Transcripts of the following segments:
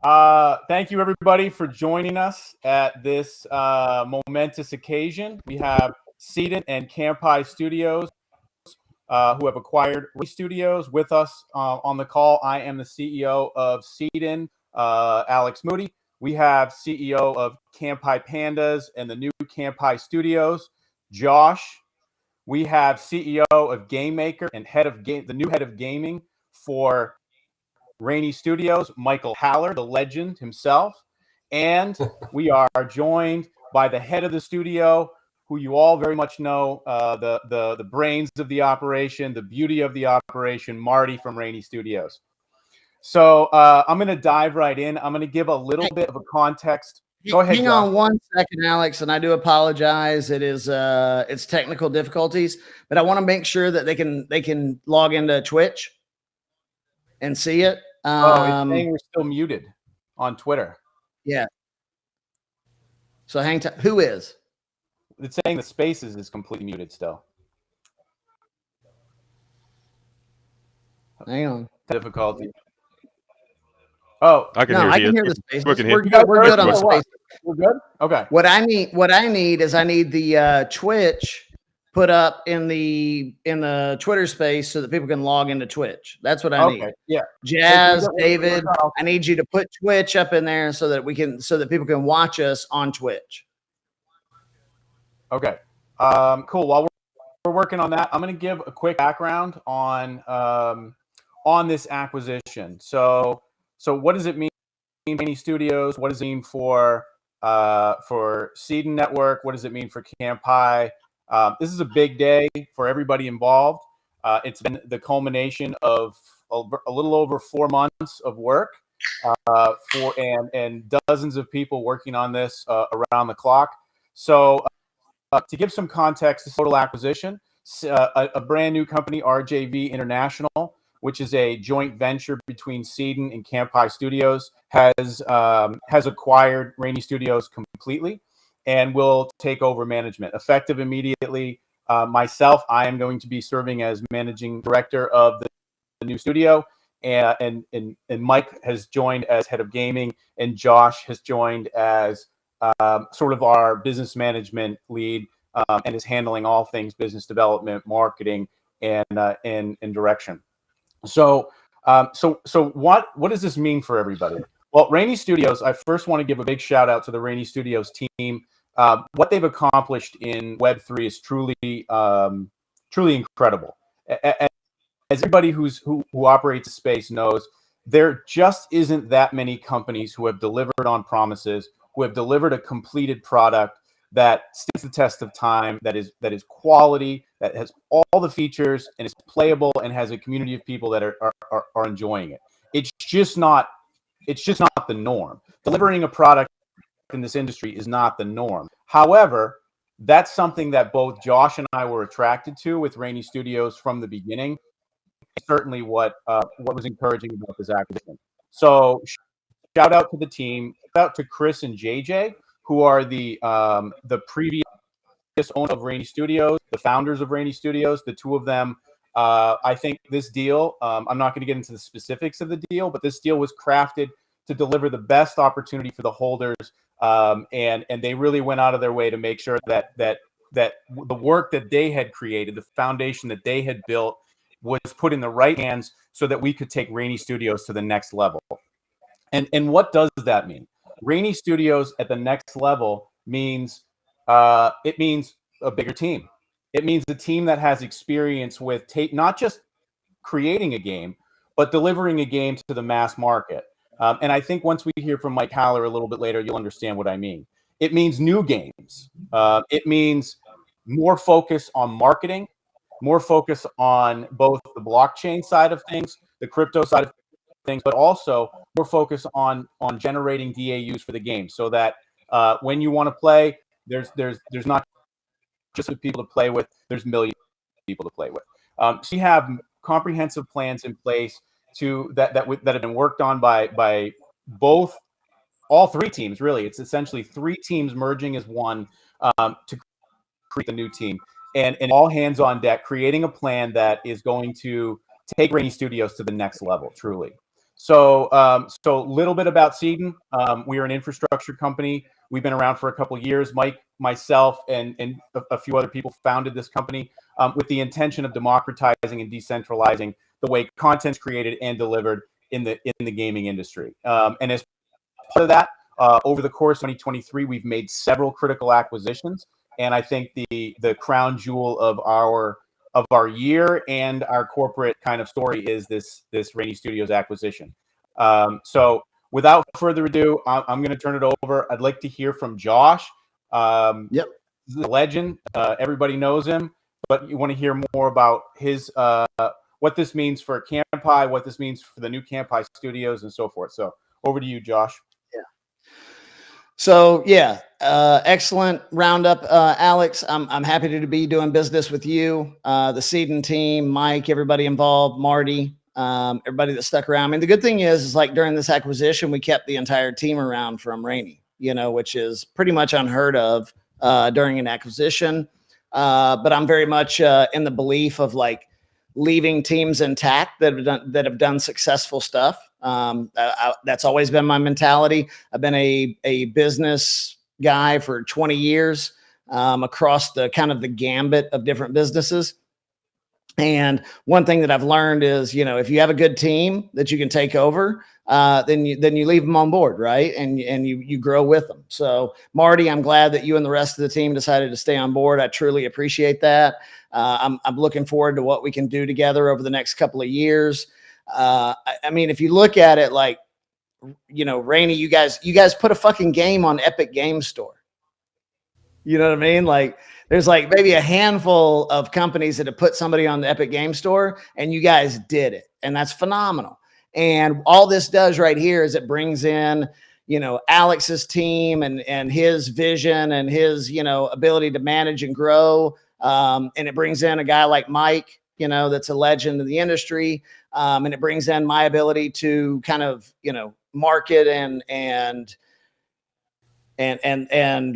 Thank you, everybody, for joining us at this momentous occasion. We have CEDEN and Kanpai Studios who have acquired Studios with us on the call. I am the CEO of CEDEN, Alex Moody. We have CEO of Kanpai Pandas and the new Kanpai Studios, Josh. We have CEO of Game Maker and the new head of gaming for Raini Studios, Michael Haller, the legend himself. And we are joined by the head of the studio, who you all very much know, the brains of the operation, the beauty of the operation, Marty from Raini Studios. So I'm going to dive right in. I'm going to give a little bit of a context. Go ahead, Hang Josh. on 1 second, Alex, and I do apologize. It's technical difficulties, but I want to make sure that they can log into Twitch and see it. It's saying we're still muted on Twitter. Yeah. So hang tight. Who is? It's saying the Spaces is completely muted still. Hang on. Difficulty. Oh, I can hear the Spaces. We're good on the Spaces. We're good. Okay. What I need is the Twitch put up in the Twitter space so that people can log into Twitch. That's what I need. Yeah. Jazz, David, I need you to put Twitch up in there so that people can watch us on Twitch. Okay. Cool. While we're working on that, I'm going to give a quick background on this acquisition. So what does it mean for Raini Studios? What does it mean for CEDEN Network? What does it mean for Kanpai? This is a big day for everybody involved. It's been the culmination of a little over 4 months of work and dozens of people working on this around the clock. So to give some context, this total acquisition, a brand new company, RJV International, which is a joint venture between CEDEN and Kanpai Studios, has acquired Raini Studios completely and will take over management effective immediately. Myself, I am going to be serving as managing director of the new studio, and Mike has joined as head of gaming, and Josh has joined as sort of our business management lead, and is handling all things business development, marketing, and direction. So what does this mean for everybody? Well, Raini Studios, I first want to give a big shout out to the Raini Studios team. What they've accomplished in Web3 is truly incredible. As everybody who operates the space knows, there just isn't that many companies who have delivered on promises, who have delivered a completed product that stands the test of time, that is quality, that has all the features, and is playable, and has a community of people that are enjoying it. It's just not the norm. Delivering a product in this industry is not the norm. However, that's something that both Josh and I were attracted to with Raini Studios from the beginning. Certainly what was encouraging about this acquisition. So shout out to the team, shout out to Chris and JJ, who are the previous owners of Raini Studios, the founders of Raini Studios. The two of them, I think this deal, I'm not going to get into the specifics of the deal, but this deal was crafted to deliver the best opportunity for the holders, and they really went out of their way to make sure that the work that they had created, the foundation that they had built, was put in the right hands so that we could take Raini Studios to the next level. And what does that mean? Raini Studios at the next level means it means a bigger team. It means a team that has experience with not just creating a game, but delivering a game to the mass market. And I think once we hear from Mike Haller a little bit later, you'll understand what I mean. It means new games. It means more focus on marketing, more focus on both the blockchain side of things, the crypto side of things, but also more focus on generating DAUs for the game, so that when you want to play, there's not just people to play with, there's millions of people to play with. So we have comprehensive plans in place that have been worked on by all three teams. Really, it's essentially three teams merging as one to create the new team, and all hands on deck, creating a plan that is going to take Raini Studios to the next level, truly. So a little bit about CEDEN. We are an infrastructure company. We've been around for a couple of years. Mike, myself, and a few other people founded this company with the intention of democratizing and decentralizing the way content's created and delivered in the gaming industry. And as part of that, over the course of 2023, we've made several critical acquisitions, and I think the crown jewel of our year and our corporate kind of story is this Raini Studios acquisition. So without further ado, I'm going to turn it over. I'd like to hear from Josh. Yep. The legend. Everybody knows him, but you want to hear more about his what this means for Kanpai, what this means for the new Kanpai Studios, and so forth. So over to you, Josh. So yeah, excellent roundup, Alex. I'm happy to be doing business with you, the CEDEN team, Mike, everybody involved, Marty, everybody that stuck around. I mean, the good thing is like during this acquisition, we kept the entire team around from Raini, which is pretty much unheard of during an acquisition. But I'm very much in the belief of like leaving teams intact that have done successful stuff. That's always been my mentality. I've been a business guy for 20 years across the kind of the gambit of different businesses. And one thing that I've learned is, if you have a good team that you can take over, then you leave them on board, right? And you grow with them. So Marty, I'm glad that you and the rest of the team decided to stay on board. I truly appreciate that. I'm looking forward to what we can do together over the next couple of years. I mean, if you look at it like, Raini, you guys put a fucking game on Epic Game Store. You know what I mean? Like there's like maybe a handful of companies that have put somebody on the Epic Game Store, and you guys did it. And that's phenomenal. And all this does right here is it brings in, Alex's team and his vision and his, ability to manage and grow. And it brings in a guy like Mike, that's a legend in the industry. And it brings in my ability to kind of, market and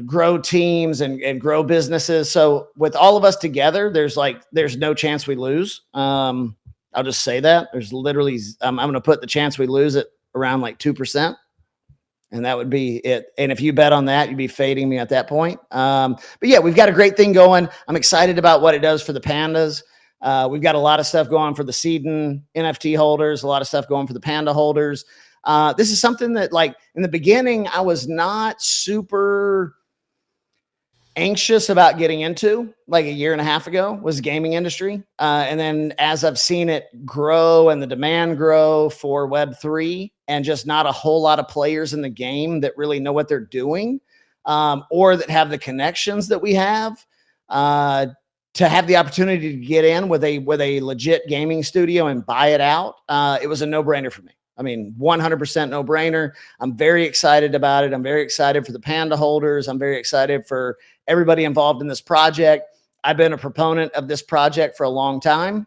grow teams and grow businesses. So with all of us together, there's no chance we lose. I'll just say that there's literally, I'm going to put the chance we lose at around like 2%. And that would be it. And if you bet on that, you'd be fading me at that point. But yeah, we've got a great thing going. I'm excited about what it does for the Pandas. We've got a lot of stuff going for the CEDEN NFT holders, a lot of stuff going for the Panda holders. This is something that like in the beginning, I was not super anxious about getting into like a year and a half ago was the gaming industry. And then as I've seen it grow and the demand grow for Web3 and just not a whole lot of players in the game that really know what they're doing or that have the connections that we have to have the opportunity to get in with a legit gaming studio and buy it out. It was a no-brainer for me. I mean, 100% no brainer. I'm very excited about it. I'm very excited for the Panda holders. I'm very excited for everybody involved in this project. I've been a proponent of this project for a long time.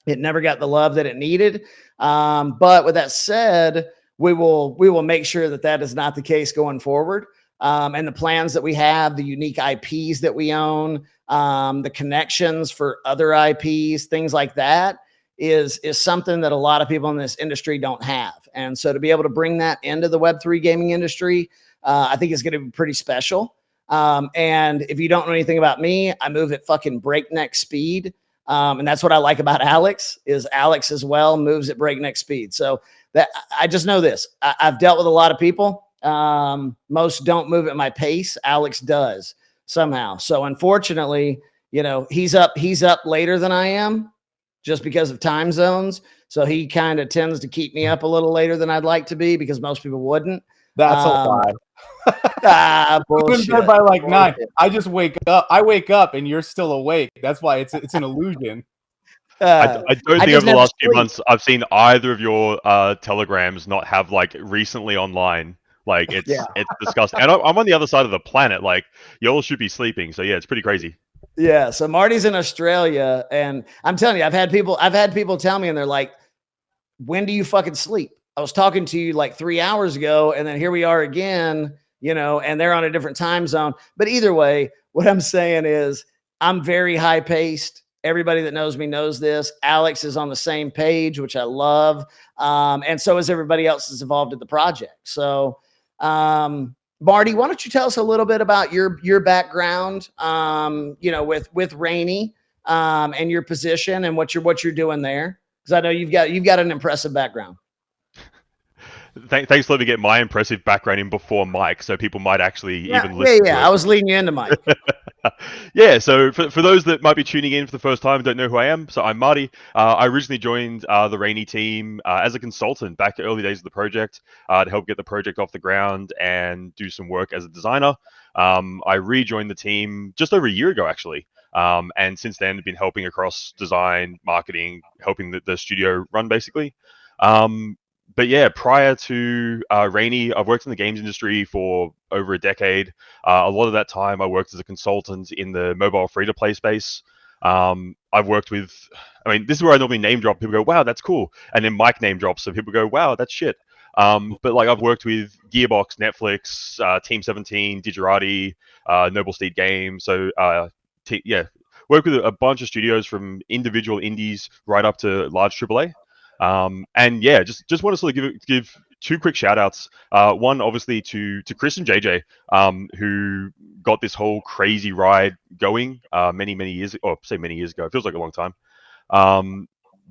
It never got the love that it needed. But with that said, we will make sure that is not the case going forward. And the plans that we have, the unique IPs that we own, the connections for other IPs, things like that, is something that a lot of people in this industry don't have. And so to be able to bring that into the Web3 gaming industry, I think is going to be pretty special. And if you don't know anything about me, I move at fucking breakneck speed. And that's what I like about Alex is Alex as well moves at breakneck speed. So that I just know this. I've dealt with a lot of people. Most don't move at my pace. Alex does somehow. So unfortunately, he's up later than I am, just because of time zones. So he kind of tends to keep me up a little later than I'd like to be because most people wouldn't. That's a lie. Bullshit. I'm in bed by like 9. I just wake up. I wake up and you're still awake. That's why it's an illusion. I don't think over the last few months I've seen either of your telegrams not have like recently online. Like it's disgusting. And I'm on the other side of the planet. Like y'all should be sleeping. So yeah, it's pretty crazy. Yeah. So Marty's in Australia, and I'm telling you, I've had people tell me, and they're like, "When do you fucking sleep?" I was talking to you like 3 hours ago, and then here we are again, and they're on a different time zone. But either way, what I'm saying is I'm very high paced. Everybody that knows me knows this. Alex is on the same page, which I love. And so is everybody else that's involved in the project. So, Marty, why don't you tell us a little bit about your background, with Raini, and your position and what you're doing there? Because I know you've got an impressive background. Thanks for letting me get my impressive background in before Mike, so people might actually even listen to it. I was leading you into Mike. Yeah, so for those that might be tuning in for the first time and don't know who I am, so I'm Marty. I originally joined the Raini team as a consultant back in early days of the project to help get the project off the ground and do some work as a designer. I rejoined the team just over a year ago, actually. And since then, I've been helping across design, marketing, helping the studio run, basically. But yeah, prior to Raini, I've worked in the games industry for over a decade. A lot of that time, I worked as a consultant in the mobile free-to-play space. I've worked with, this is where I normally name drop. People go, wow, that's cool. And then Mike name drops, so people go, wow, that's shit. But like I've worked with Gearbox, Netflix, Team 17, Digerati, Noble Steed Games. So worked with a bunch of studios from individual indies right up to large AAA. And yeah, just want to sort of give two quick shout outs. One obviously to Chris and JJ, who got this whole crazy ride going many years ago. It feels like a long time.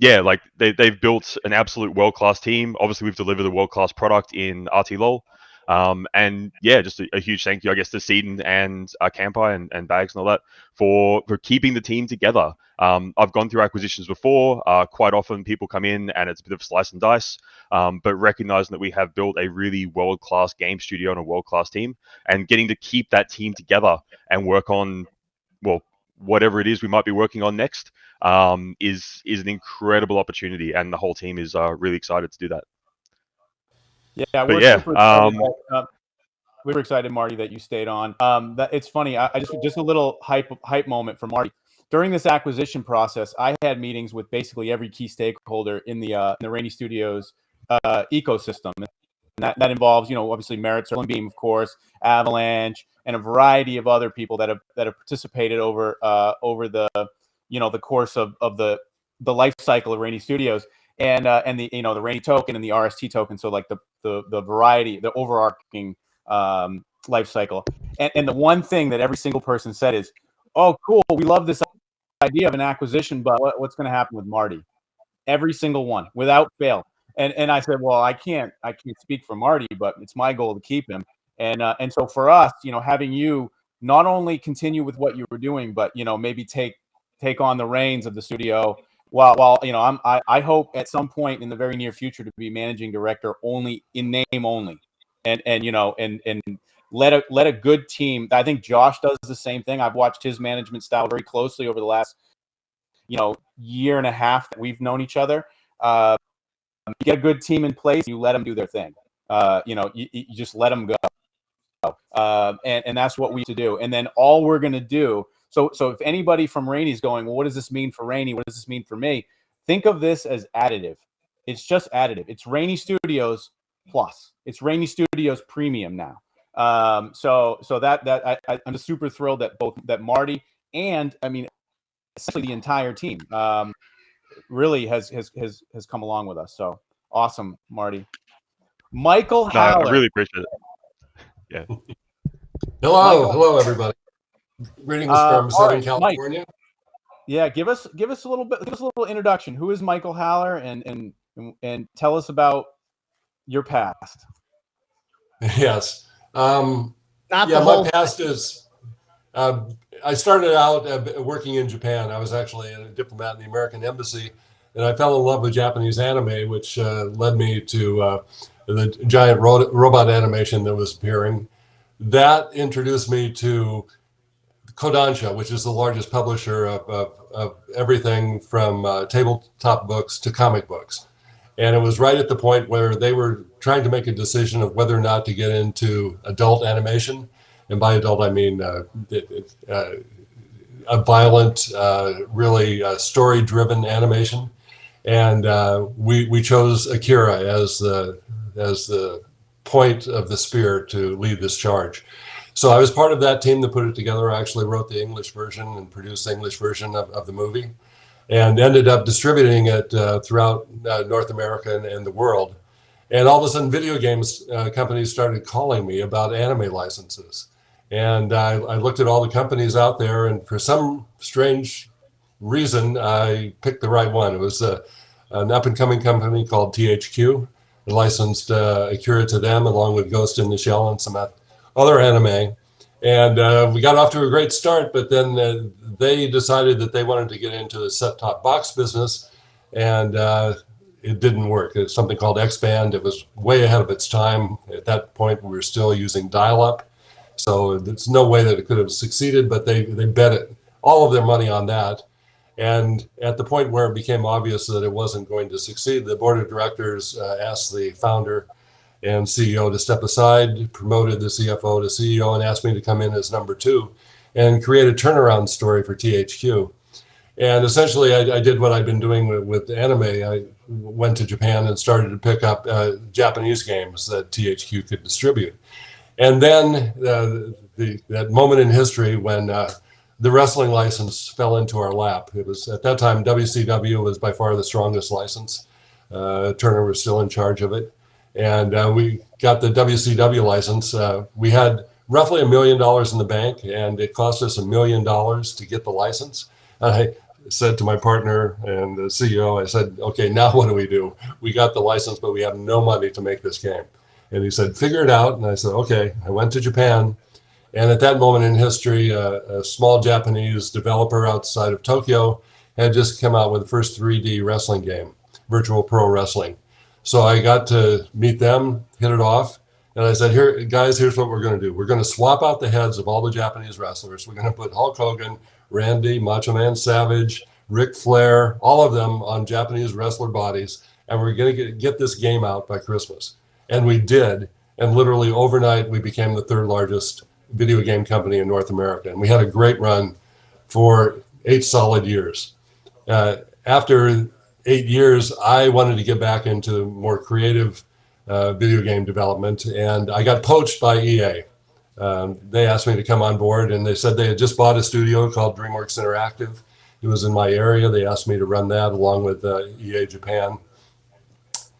Like they've built an absolute world-class team. Obviously we've delivered a world-class product in RT LOL. And yeah, just a huge thank you, I guess, to CEDEN and Kanpai and Bags and all that for keeping the team together. I've gone through acquisitions before. Quite often people come in and it's a bit of slice and dice, but recognizing that we have built a really world-class game studio and a world-class team, and getting to keep that team together and work on, well, whatever it is we might be working on next, is an incredible opportunity, and the whole team is really excited to do that. Yeah, we're super excited. We were excited, Marty, that you stayed on. It's funny. I just a little hype moment for Marty. During this acquisition process, I had meetings with basically every key stakeholder in the Raini Studios ecosystem. And that involves, obviously Merit, Circle and Beam, of course, Avalanche, and a variety of other people that have participated over the the course of the life cycle of Raini Studios. And the the Raini token and the RST token, so like the variety, the overarching life cycle. And the one thing that every single person said is, "Oh, cool, we love this idea of an acquisition, but what's going to happen with Marty?" Every single one, without fail. And I said, "Well, I can't speak for Marty, but it's my goal to keep him." And so for us, having you not only continue with what you were doing, but maybe take on the reins of the studio. While I hope at some point in the very near future to be managing director only in name only, and let a good team. I think Josh does the same thing. I've watched his management style very closely over the last year and a half that we've known each other. You get a good team in place, you let them do their thing. You just let them go, and that's what we used to do. And then all we're gonna do. So if anybody from Raini is going, well, what does this mean for Raini? What does this mean for me? Think of this as additive. It's just additive. It's Raini Studios Plus. It's Raini Studios Premium now. So that I'm just super thrilled that Marty and essentially the entire team really has come along with us. So awesome, Marty. Michael Haller. I really appreciate it. Yeah. Hello, everybody. Greetings from Southern California. Mike, yeah, give us a little introduction. Who is Michael Haller, and tell us about your past. Yes. My past is I started out working in Japan. I was actually a diplomat in the American Embassy, and I fell in love with Japanese anime, which led me to the giant robot animation that was appearing. That introduced me to Kodansha, which is the largest publisher of everything from tabletop books to comic books. And it was right at the point where they were trying to make a decision of whether or not to get into adult animation. And by adult, I mean a violent, really story-driven animation. And we chose Akira as the point of the spear to lead this charge. So I was part of that team that put it together. I actually wrote the English version and produced the English version of the movie, and ended up distributing it throughout North America and the world. And all of a sudden, video games companies started calling me about anime licenses. And I looked at all the companies out there, and for some strange reason, I picked the right one. It was an up-and-coming company called THQ. I licensed Akira to them, along with Ghost in the Shell and some other anime. And we got off to a great start, but then they decided that they wanted to get into the set-top box business, and it didn't work. It's something called X-Band. It was way ahead of its time. At that point, we were still using dial-up, so there's no way that it could have succeeded, but they bet all of their money on that. And at the point where it became obvious that it wasn't going to succeed, the board of directors asked the founder and CEO to step aside, promoted the CFO to CEO, and asked me to come in as number 2 and create a turnaround story for THQ. And essentially, I did what I'd been doing with anime. I went to Japan and started to pick up Japanese games that THQ could distribute. And then that moment in history when the wrestling license fell into our lap. It was, at that time, WCW was by far the strongest license. Turner was still in charge of it. And we got the WCW license. We had roughly $1 million in the bank, and it cost us $1 million to get the license. I said to my partner and the CEO, I said, okay, now what do we do? We got the license, but we have no money to make this game. And he said, figure it out. And I said, okay. I went to Japan. And at that moment in history, a small Japanese developer outside of Tokyo had just come out with the first 3D wrestling game, Virtual Pro Wrestling. So I got to meet them, hit it off. And I said, here, guys, here's what we're going to do. We're going to swap out the heads of all the Japanese wrestlers. We're going to put Hulk Hogan, Randy, Macho Man Savage, Ric Flair, all of them on Japanese wrestler bodies. And we're going to get this game out by Christmas. And we did. And literally overnight, we became the 3rd largest video game company in North America. And we had a great run for 8 solid years. After 8 years, I wanted to get back into more creative video game development, and I got poached by EA. They asked me to come on board, and they said they had just bought a studio called DreamWorks Interactive. It was in my area. They asked me to run that along with EA Japan.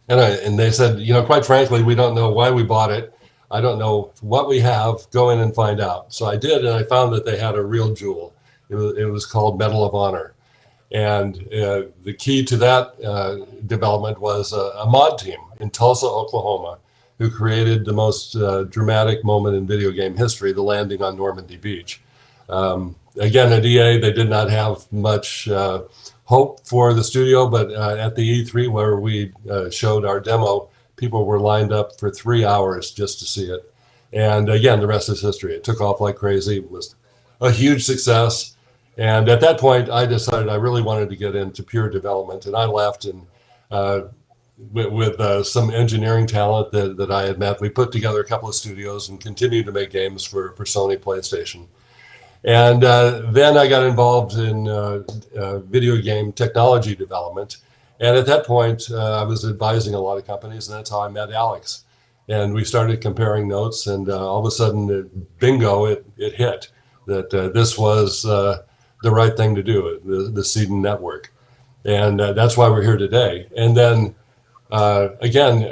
And they said, you know, quite frankly, we don't know why we bought it. I don't know what we have. Go in and find out. So I did, and I found that they had a real jewel. It was called Medal of Honor. And the key to that development was a mod team in Tulsa, Oklahoma, who created the most dramatic moment in video game history, the landing on Normandy Beach. Again, at EA, they did not have much hope for the studio, but at the E3 where we showed our demo, people were lined up for 3 hours just to see it. And again, the rest is history. It took off like crazy. It was a huge success. And at that point, I decided I really wanted to get into pure development. And I left, and with some engineering talent that I had met, we put together a couple of studios and continued to make games for Sony PlayStation. And then I got involved in video game technology development. And at that point, I was advising a lot of companies, and that's how I met Alex. And we started comparing notes, and all of a sudden, bingo, it hit that this was the right thing to do, the CEDEN network. And that's why we're here today. And then, again,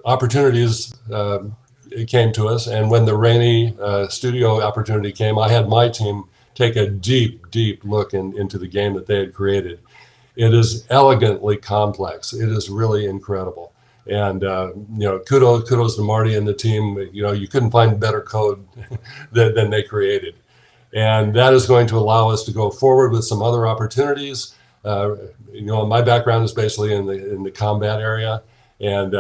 opportunities came to us. And when the Raini studio opportunity came, I had my team take a deep, deep look into the game that they had created. It is elegantly complex. It is really incredible. And, you know, kudos to Marty and the team. You know, you couldn't find better code than they created. And that is going to allow us to go forward with some other opportunities. You know, my background is basically in the combat area. And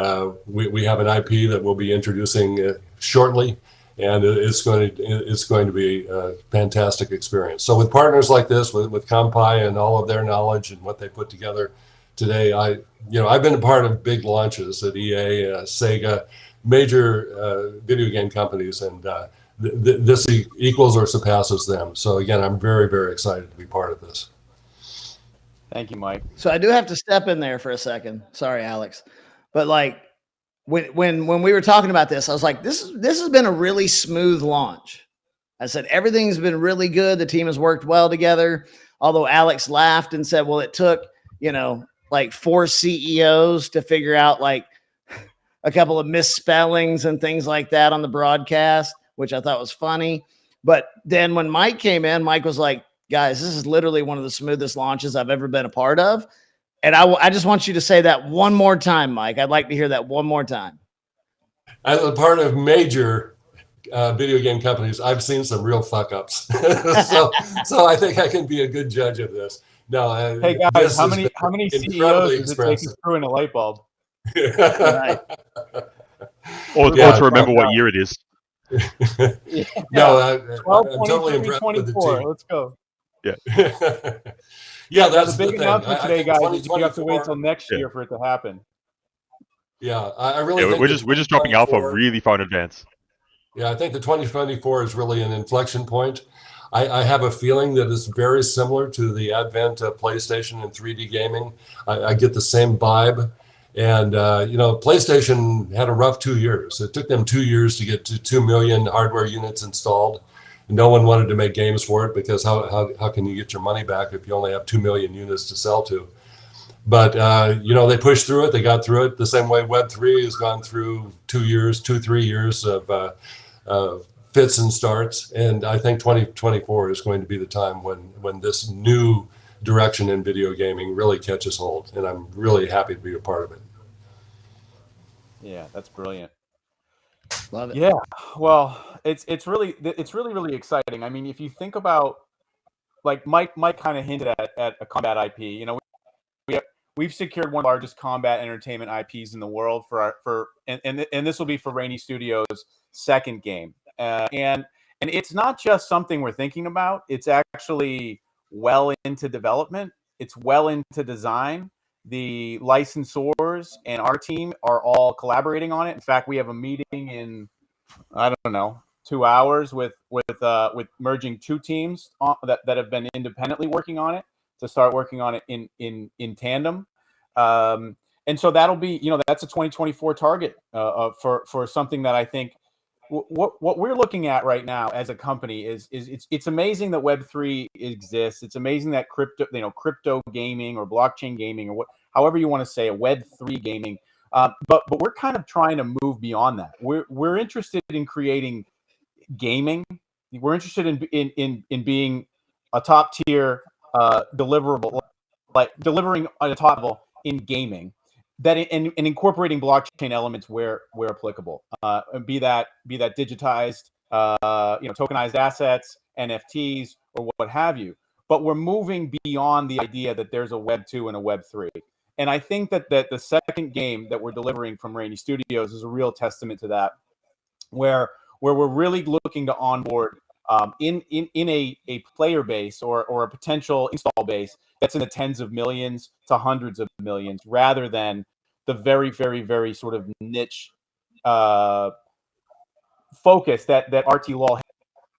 we have an IP that we'll be introducing shortly. And it's going to be a fantastic experience. So with partners like this, with Kanpai and all of their knowledge and what they put together today, I've been a part of big launches at EA, Sega, major video game companies, and this equals or surpasses them. So again, I'm very, very excited to be part of this. Thank you, Mike. So I do have to step in there for a second. Sorry, Alex, but like when we were talking about this, I was like, this has been a really smooth launch. I said, everything's been really good. The team has worked well together. Although Alex laughed and said, well, it took, like 4 CEOs to figure out like a couple of misspellings and things like that on the broadcast, which I thought was funny. But then when Mike came in, Mike was like, guys, this is literally one of the smoothest launches I've ever been a part of. And I just want you to say that one more time, Mike. I'd like to hear that one more time. As a part of major video game companies, I've seen some real fuck ups. so I think I can be a good judge of this. No, hey guys, how many CEOs does it take to screw in a light bulb? Right. Or to remember what year it is. No, 12, I'm totally impressed with the team. Let's go. Yeah. Yeah, that's the big announcement today, guys. You have to wait till next Yeah. year for it to happen. Yeah, I really think we're just dropping alpha really far in advance. Yeah, I think the 2024 is really an inflection point. I have a feeling that it's very similar to the advent of PlayStation and 3D gaming. I get the same vibe. And, PlayStation had a rough 2 years. It took them 2 years to get to 2 million hardware units installed. No one wanted to make games for it because how can you get your money back if you only have 2 million units to sell to? But, they pushed through it. They got through it the same way Web3 has gone through 3 years of fits and starts. And I think 2024 is going to be the time when this new direction in video gaming really catches hold. And I'm really happy to be a part of it. Yeah, that's brilliant. Love it. Yeah, well, it's really exciting. I mean, if you think about, like Mike kind of hinted at a combat IP. We've secured one of the largest combat entertainment IPs in the world and this will be for Raini Studios' second game. And it's not just something we're thinking about. It's actually well into development. It's well into design. The licensors and our team are all collaborating on it. In fact, we have a meeting in, I don't know, 2 hours with merging 2 teams that have been independently working on it to start working on it in tandem. And so that'll be, that's a 2024 target for something that I think what we're looking at right now as a company is it's amazing that Web3 exists. It's amazing that crypto gaming or blockchain gaming or however you want to say it, Web3 gaming. But we're kind of trying to move beyond that. We're interested in creating gaming. We're interested in being a top tier deliverable, like delivering on a top level in gaming, that and incorporating blockchain elements where applicable, be that digitized, tokenized assets, NFTs, or what have you. But we're moving beyond the idea that there's a Web 2 and a Web 3. And I think that the second game that we're delivering from Raini Studios is a real testament to that, where we're really looking to onboard in a player base or a potential install base that's in the tens of millions to hundreds of millions, rather than the very, very, very sort of niche focus that RT Law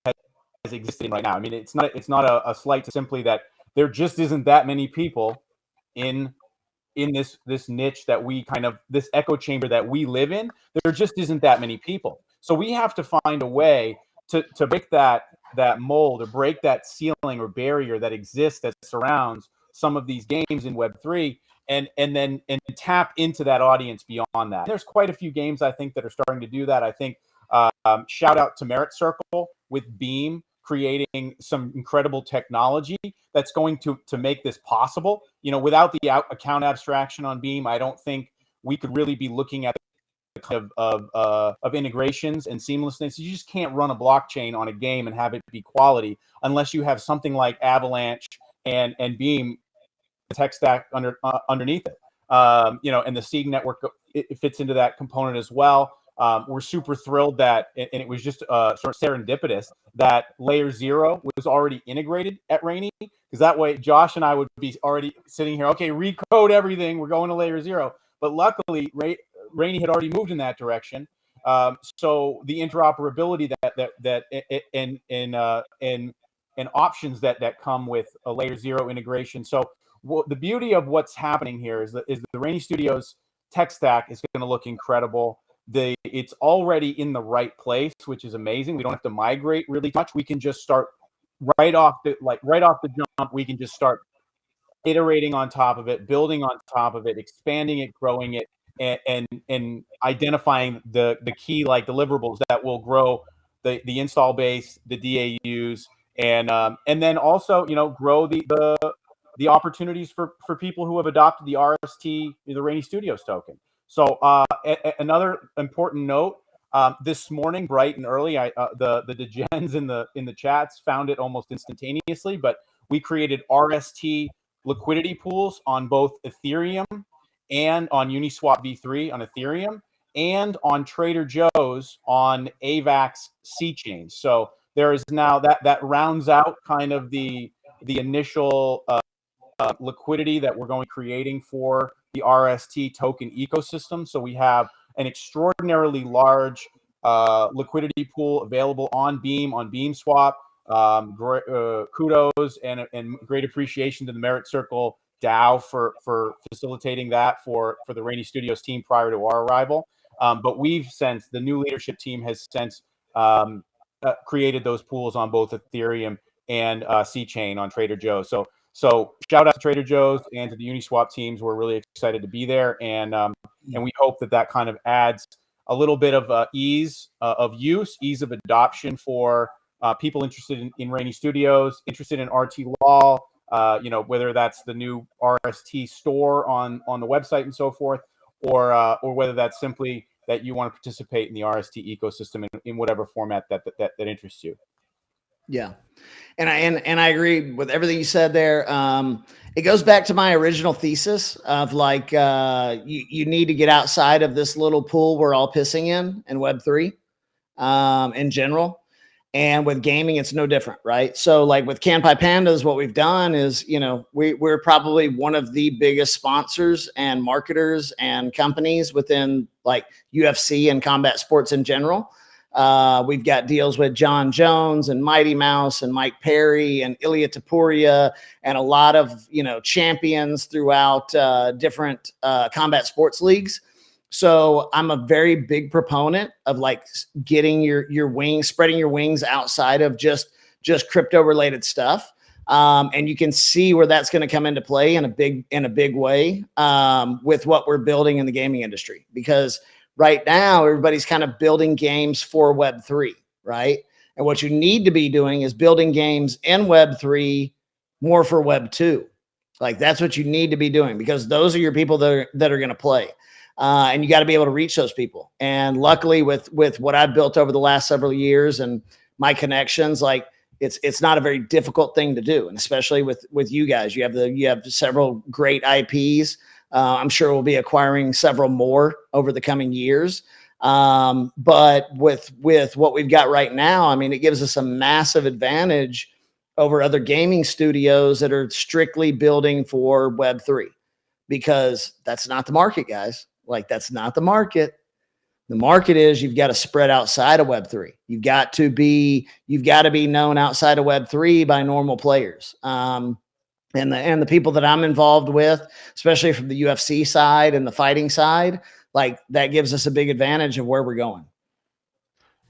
has existing right now. I mean, it's not a slight to simply that there just isn't that many people in this niche that we this echo chamber that we live in. There just isn't that many people. So we have to find a way to break that mold, or break that ceiling or barrier that exists that surrounds some of these games in Web3, and tap into that audience beyond that. There's quite a few games I think that are starting to do that. I think shout out to Merit Circle with Beam creating some incredible technology that's going to make this possible. Without the account abstraction on Beam, I don't think we could really be looking at the kind of integrations and seamlessness. You just can't run a blockchain on a game and have it be quality unless you have something like Avalanche and Beam, the tech stack underneath it. And the CEDEN network, it fits into that component as well. We're super thrilled that, and it was just sort of serendipitous that Layer 0 was already integrated at Raini, because that way Josh and I would be already sitting here, okay, recode everything, we're going to Layer 0. But luckily, Raini had already moved in that direction. So the interoperability and options that come with a Layer 0 integration. So the beauty of what's happening here is the Raini Studios tech stack is going to look incredible. it's already in the right place, which is amazing. We don't have to migrate really much. We can just start right off the jump. We can just start iterating on top of it, building on top of it, expanding it, growing it, and identifying the key like deliverables that will grow the install base, the DAUs, and then also grow the opportunities for people who have adopted the RST, the Rainy Studios token. So another important note. This morning, bright and early, the degens in the chats found it almost instantaneously. But we created RST liquidity pools on both Ethereum and on Uniswap v3 on Ethereum and on Trader Joe's on AVAX C chain. So there is now that rounds out kind of the initial liquidity that we're going creating for the RST token ecosystem. So we have an extraordinarily large liquidity pool available on Beam, on BeamSwap. Kudos and great appreciation to the Merit Circle DAO for facilitating that for the Rainy Studios team prior to our arrival. But the new leadership team has since created those pools on both Ethereum and C chain on Trader Joe's. So shout out to Trader Joe's and to the Uniswap teams. We're really excited to be there, and we hope that kind of adds a little bit of ease of use, ease of adoption for people interested in Rainy Studios, interested in RT Law, whether that's the new RST store on the website and so forth, or whether that's simply that you want to participate in the RST ecosystem in whatever format that interests you. Yeah. And I agree with everything you said there. It goes back to my original thesis of like, you need to get outside of this little pool we're all pissing in Web3 in general. And with gaming, it's no different, right? So like with Kanpai Pandas, what we've done is, we're probably one of the biggest sponsors and marketers and companies within like UFC and combat sports in general. We've got deals with John Jones and Mighty Mouse and Mike Perry and Ilya Tapuria and a lot of, champions throughout different combat sports leagues. So I'm a very big proponent of like getting your wings, spreading your wings outside of just crypto related stuff. And you can see where that's going to come into play in a big way with what we're building in the gaming industry, because right now everybody's kind of building games for Web3, right? And what you need to be doing is building games in Web3 more for Web2. Like that's what you need to be doing, because those are your people that are going to play. And you got to be able to reach those people. And luckily with what I've built over the last several years and my connections, like it's not a very difficult thing to do. And especially with you guys, you have several great IPs. I'm sure we'll be acquiring several more over the coming years. But with what we've got right now, I mean, it gives us a massive advantage over other gaming studios that are strictly building for Web3, because that's not the market, guys. Like that's not the market. The market is you've got to spread outside of Web3. You've got to be known outside of Web3 by normal players. And the people that I'm involved with, especially from the UFC side and the fighting side, like that gives us a big advantage of where we're going.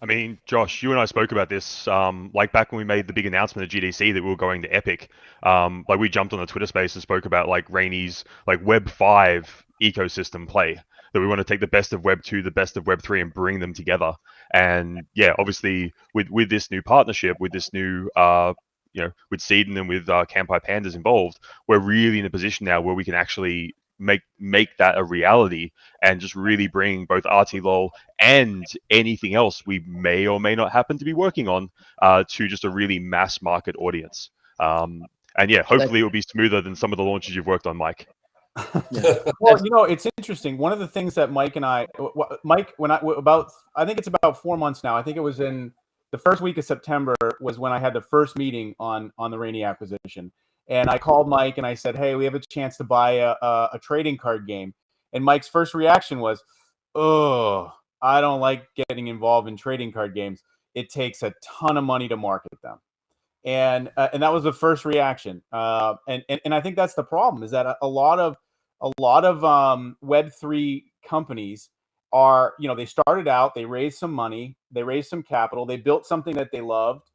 I mean, Josh, you and I spoke about this, like back when we made the big announcement at GDC that we were going to Epic. Like we jumped on the Twitter space and spoke about like Raini's like Web 5 ecosystem play, that we want to take the best of Web 2, the best of Web 3 and bring them together. And yeah, obviously with this new partnership, with this new, with CEDEN and with Kanpai Pandas involved, we're really in a position now where we can actually make that a reality and just really bring both RT-LOL and anything else we may or may not happen to be working on to just a really mass market audience. And yeah, hopefully it will be smoother than some of the launches you've worked on, Mike. Yeah. Well, it's interesting. One of the things that Mike, I think it's about 4 months now. I think it was in the first week of September was when I had the first meeting on the Rainy acquisition. And I called Mike and I said, hey, we have a chance to buy a trading card game. And Mike's first reaction was, oh, I don't like getting involved in trading card games. It takes a ton of money to market them. And that was the first reaction. And I think that's the problem, is that a lot of Web3 companies are, they started out, they raised some money, they raised some capital, they built something that they loved,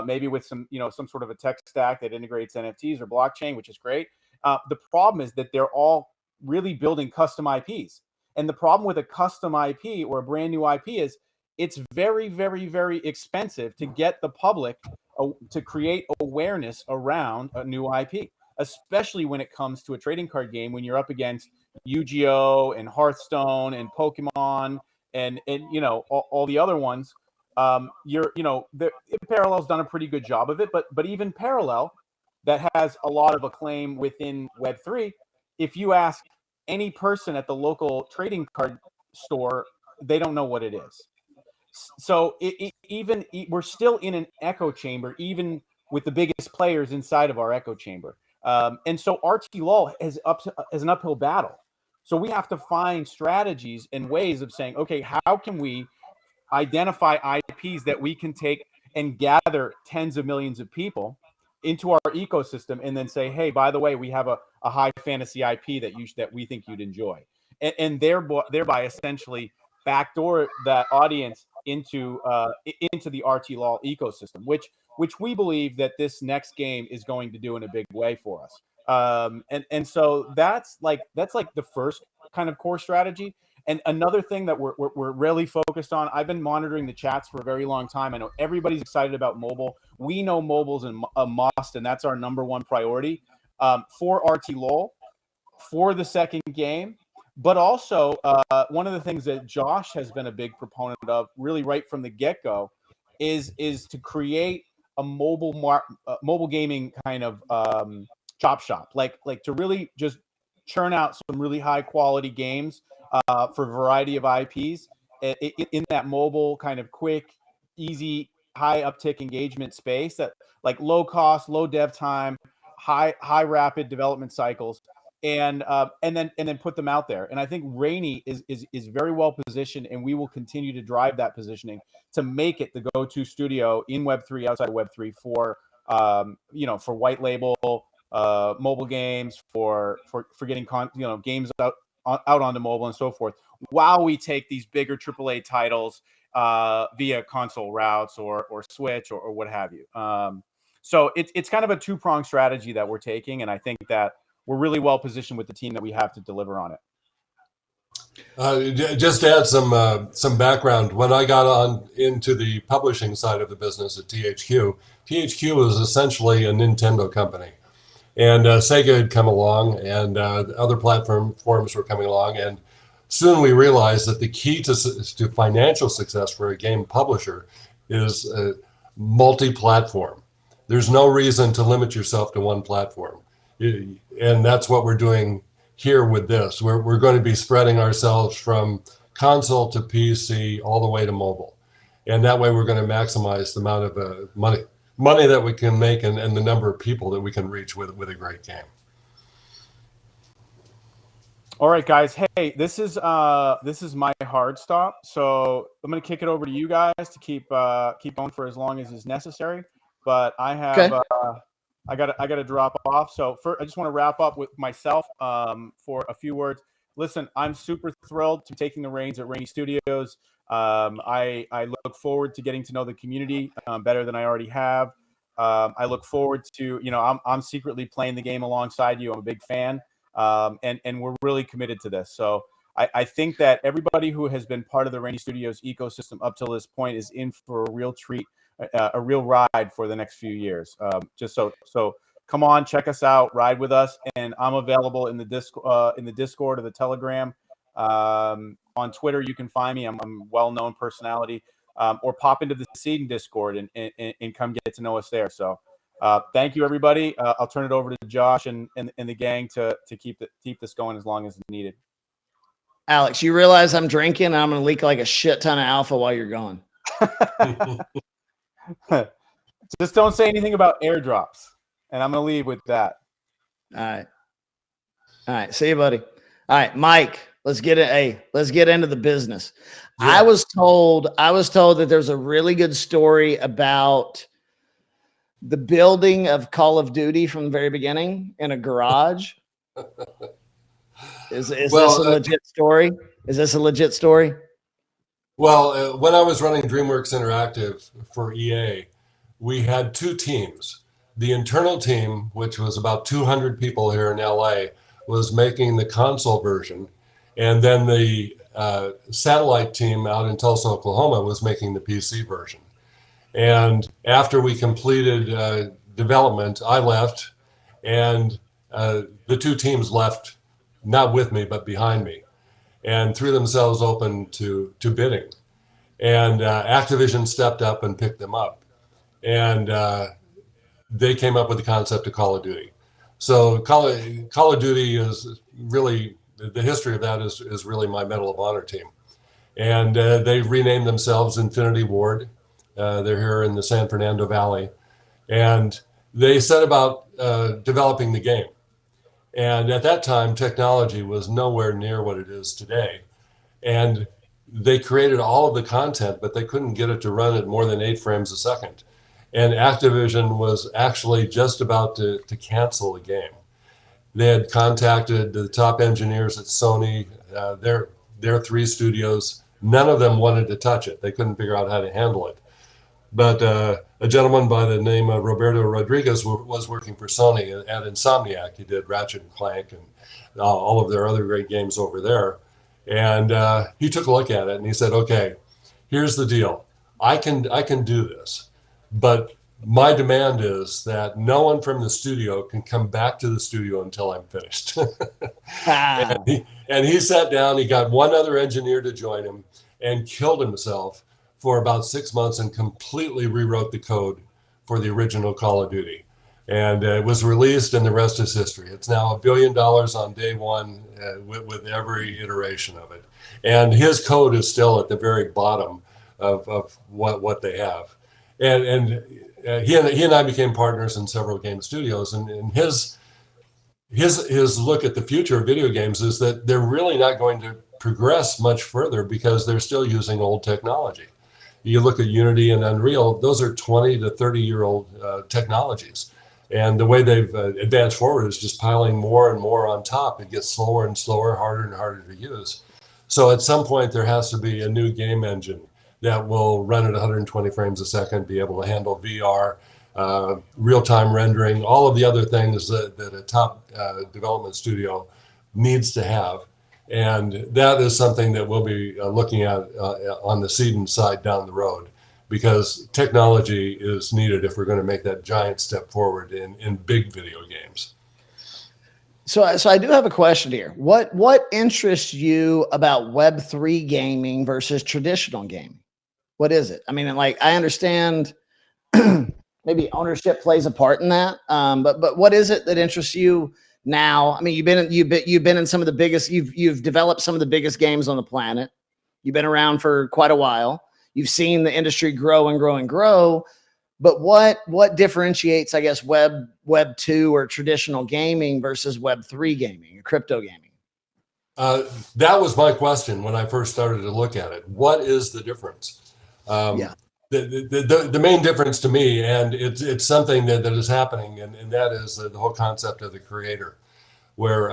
maybe with some, some sort of a tech stack that integrates NFTs or blockchain, which is great. The problem is that they're all really building custom IPs. And the problem with a custom IP or a brand new IP is it's very, very, very expensive to get the public to create awareness around a new IP, especially when it comes to a trading card game, when you're up against Yu-Gi-Oh! And Hearthstone and Pokemon and all the other ones. Parallel's done a pretty good job of it, but even Parallel, that has a lot of acclaim within Web3, if you ask any person at the local trading card store, they don't know what it is. So we're still in an echo chamber, even with the biggest players inside of our echo chamber. And so RT-LOL is an uphill battle. So we have to find strategies and ways of saying, okay, how can we identify IPs that we can take and gather tens of millions of people into our ecosystem, and then say, hey, by the way, we have a high fantasy IP that we think you'd enjoy, and thereby essentially backdoor that audience into the RT-LOL ecosystem, which we believe that this next game is going to do in a big way for us. And so that's like the first kind of core strategy. And another thing that we're really focused on, I've been monitoring the chats for a very long time. I know everybody's excited about mobile. We know mobile's a must, and that's our number one priority for RT-LOL, for the second game. But also, one of the things that Josh has been a big proponent of, really right from the get-go, is to create a mobile gaming kind of chop shop, like to really just churn out some really high quality games for a variety of IPs in that mobile kind of quick, easy, high uptick engagement space, that like low cost, low dev time, high rapid development cycles, and then put them out there. And I think Raini is very well positioned, and we will continue to drive that positioning to make it the go-to studio in Web3, outside of Web3, for for white label mobile games, for getting games out onto mobile and so forth, while we take these bigger AAA titles via console routes or Switch or what have you. So it's kind of a two-pronged strategy that we're taking, and I think that we're really well positioned with the team that we have to deliver on it. Just to add some background, when I got into the publishing side of the business at THQ was essentially a Nintendo company. And Sega had come along, and other platforms were coming along, and soon we realized that the key to financial success for a game publisher is multi-platform. There's no reason to limit yourself to one platform, and that's what we're doing here with this. We're going to be spreading ourselves from console to PC all the way to mobile, and that way we're going to maximize the amount of money that we can make and the number of people that we can reach with a great game. All right, guys. Hey, this is my hard stop, so I'm going to kick it over to you guys to keep going for as long as is necessary. But I have I got to drop off. So I just want to wrap up with myself for a few words. Listen, I'm super thrilled to be taking the reins at Raini Studios. I look forward to getting to know the community better than I already have. I look forward to, I'm secretly playing the game alongside you. I'm a big fan, and we're really committed to this. So I think that everybody who has been part of the Raini Studios ecosystem up till this point is in for a real treat, a real ride for the next few years. Just so come on, check us out, ride with us, and I'm available in the Discord or the Telegram. On Twitter, you can find me. I'm a well-known personality. Or pop into the CEDEN Discord and come get to know us there. So thank you, everybody. I'll turn it over to Josh and the gang to keep this going as long as needed. Alex, you realize I'm drinking and I'm going to leak like a shit ton of alpha while you're gone. Just don't say anything about airdrops, and I'm going to leave with that. All right. See you, buddy. All right, Mike, let's get into the business. Yeah. I was told that there's a really good story about the building of Call of Duty from the very beginning in a garage. Is this a legit story? Is this a legit story? Well, when I was running DreamWorks Interactive for EA, we had two teams. The internal team, which was about 200 people here in LA, was making the console version. And then the satellite team out in Tulsa, Oklahoma was making the PC version. And after we completed development, I left, and the two teams left, not with me, but behind me, and threw themselves open to bidding. And Activision stepped up and picked them up. And they came up with the concept of Call of Duty. So Call of Duty is really, the history of that is really my Medal of Honor team. And they renamed themselves Infinity Ward. They're here in the San Fernando Valley. And they set about developing the game. And at that time, technology was nowhere near what it is today. And they created all of the content, but they couldn't get it to run at more than 8 frames a second. And Activision was actually just about to cancel the game. They had contacted the top engineers at Sony, their 3 studios. None of them wanted to touch it. They couldn't figure out how to handle it. But a gentleman by the name of Roberto Rodriguez was working for Sony at Insomniac. He did Ratchet and Clank and all of their other great games over there. And he took a look at it and he said, okay, here's the deal. I can do this, but my demand is that no one from the studio can come back to the studio until I'm finished. and he sat down, he got one other engineer to join him and killed himself for about 6 months and completely rewrote the code for the original Call of Duty. And it was released, and the rest is history. It's now $1 billion on day one with every iteration of it. And his code is still at the very bottom of what they have. And he and I became partners in several game studios. And his look at the future of video games is that they're really not going to progress much further because they're still using old technology. You look at Unity and Unreal; those are 20 to 30-year-old technologies. And the way they've advanced forward is just piling more and more on top. It gets slower and slower, harder and harder to use. So at some point, there has to be a new game engine that will run at 120 frames a second, be able to handle VR, real-time rendering, all of the other things that a top development studio needs to have. And that is something that we'll be looking at on the CEDEN side down the road, because technology is needed if we're going to make that giant step forward in big video games. So I do have a question here. What interests you about Web3 gaming versus traditional gaming? What is it? I mean, like, I understand maybe ownership plays a part in that, but what is it that interests you now? I mean, you've been in some of the biggest. You've developed some of the biggest games on the planet. You've been around for quite a while. You've seen the industry grow and grow and grow, but what differentiates, I guess, Web 2 or traditional gaming versus Web 3 gaming or crypto gaming? That was my question when I first started to look at it. What is the difference? The main difference to me, and it's something that is happening, and that is the whole concept of the creator, where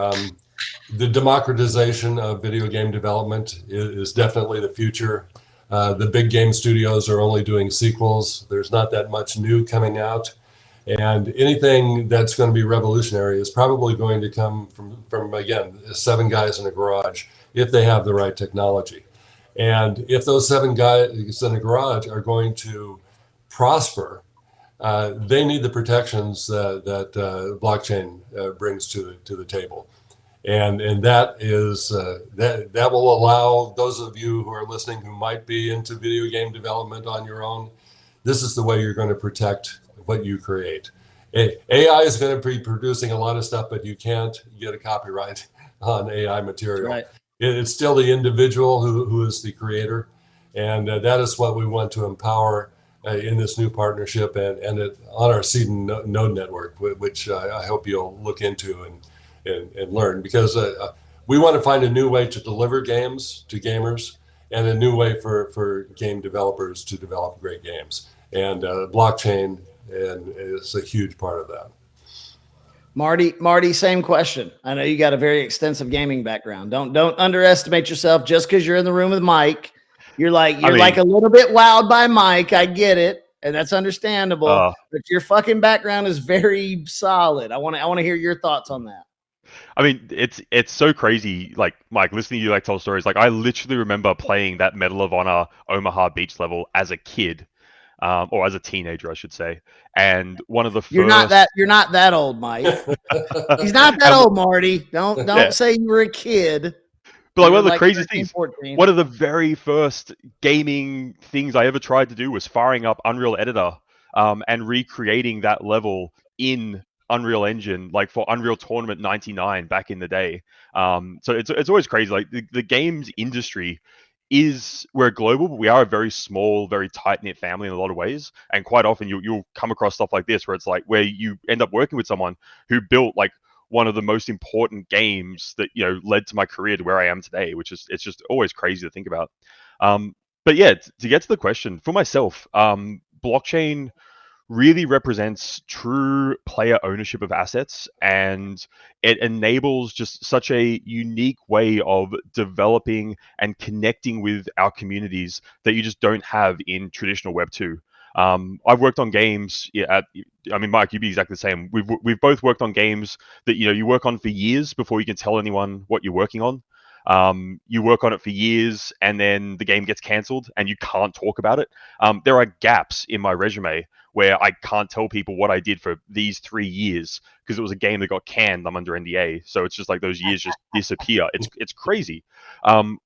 the democratization of video game development is definitely the future. The big game studios are only doing sequels. There's not that much new coming out. And anything that's going to be revolutionary is probably going to come from again, 7 guys in a garage, if they have the right technology. And if those 7 guys in a garage are going to prosper, they need the protections that blockchain brings to the table. And that is that will allow those of you who are listening who might be into video game development on your own, this is the way you're going to protect what you create. AI is going to be producing a lot of stuff, but you can't get a copyright on AI material. Right. It's still the individual who is the creator, and that is what we want to empower in this new partnership and on our CEDEN node network, which I hope you'll look into and learn, because we want to find a new way to deliver games to gamers and a new way for game developers to develop great games. And blockchain is a huge part of that. Marty, same question. I know you got a very extensive gaming background. Don't underestimate yourself just because you're in the room with Mike. You're like a little bit wowed by Mike. I get it, and that's understandable. But your fucking background is very solid. I want to hear your thoughts on that. I mean, it's so crazy. Like, Mike, listening to you tell stories. Like, I literally remember playing that Medal of Honor Omaha Beach level as a kid. Or as a teenager, I should say. And one of the you're not that old, Mike. He's not that old, Marty. Don't say you were a kid. But like one of the craziest things, 14. One of the very first gaming things I ever tried to do was firing up Unreal Editor and recreating that level in Unreal Engine, like for Unreal Tournament 99 back in the day. So it's always crazy. Like the games industry we're global, but we are a very small, very tight-knit family in a lot of ways. And quite often you'll come across stuff like this where it's like where you end up working with someone who built like one of the most important games that, led to my career to where I am today, which is, it's just always crazy to think about. But yeah, to get to the question for myself, blockchain really represents true player ownership of assets, and it enables just such a unique way of developing and connecting with our communities that you just don't have in traditional Web 2. I've worked on games. Mike, you'd be exactly the same. We've both worked on games that you work on for years before you can tell anyone what you're working on. You work on it for years, and then the game gets cancelled, and you can't talk about it. There are gaps in my resume where I can't tell people what I did for these 3 years because it was a game that got canned. I'm under NDA, so it's just like those years just disappear. It's crazy.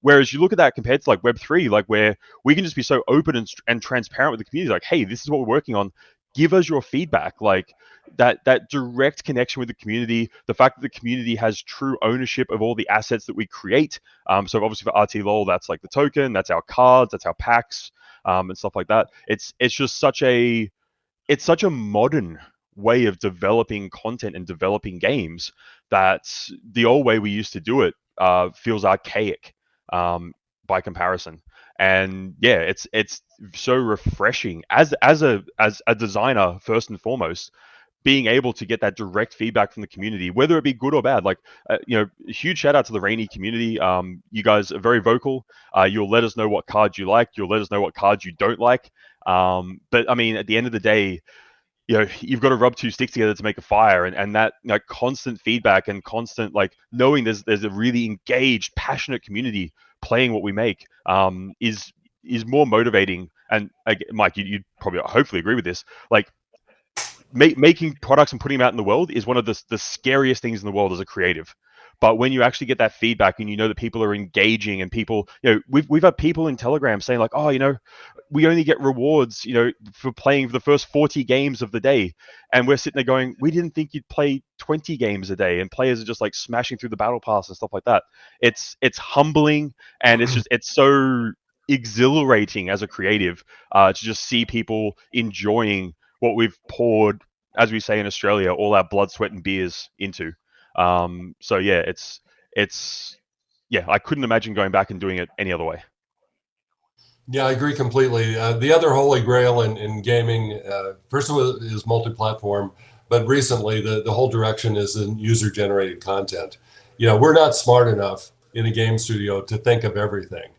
Whereas you look at that compared to like Web3, like where we can just be so open and transparent with the community, like, hey, this is what we're working on. Give us your feedback. Like that direct connection with the community, the fact that the community has true ownership of all the assets that we create. So obviously for RT-LOL, that's like the token, that's our cards, that's our packs, and stuff like that. It's just such a modern way of developing content and developing games that the old way we used to do it feels archaic by comparison. And yeah, it's so refreshing as a designer, first and foremost, being able to get that direct feedback from the community, whether it be good or bad. Like, huge shout out to the Raini community. You guys are very vocal. You'll let us know what cards you like. You'll let us know what cards you don't like. But I mean, at the end of the day, you've got to rub two sticks together to make a fire, and that constant feedback and constant knowing there's a really engaged, passionate community playing what we make is more motivating. And Mike, you'd probably hopefully agree with this. Like, making products and putting them out in the world is one of the scariest things in the world as a creative. But when you actually get that feedback and that people are engaging, and people, we've had people in Telegram saying like, oh, we only get rewards, for playing the first 40 games of the day. And we're sitting there going, we didn't think you'd play 20 games a day. And players are just like smashing through the battle pass and stuff like that. It's humbling, and it's so exhilarating as a creative to just see people enjoying what we've poured, as we say in Australia, all our blood, sweat, and beers into. So yeah, I couldn't imagine going back and doing it any other way. Yeah, I agree completely. The other holy grail in gaming, first of all, is multi-platform, but recently the whole direction is in user-generated content. We're not smart enough in a game studio to think of everything.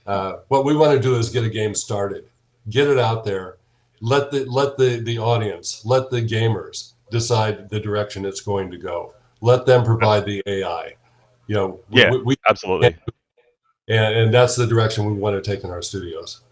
What we want to do is get a game started, get it out there, let the audience, let the gamers decide the direction it's going to go. Let them provide the AI. We absolutely. And that's the direction we want to take in our studios.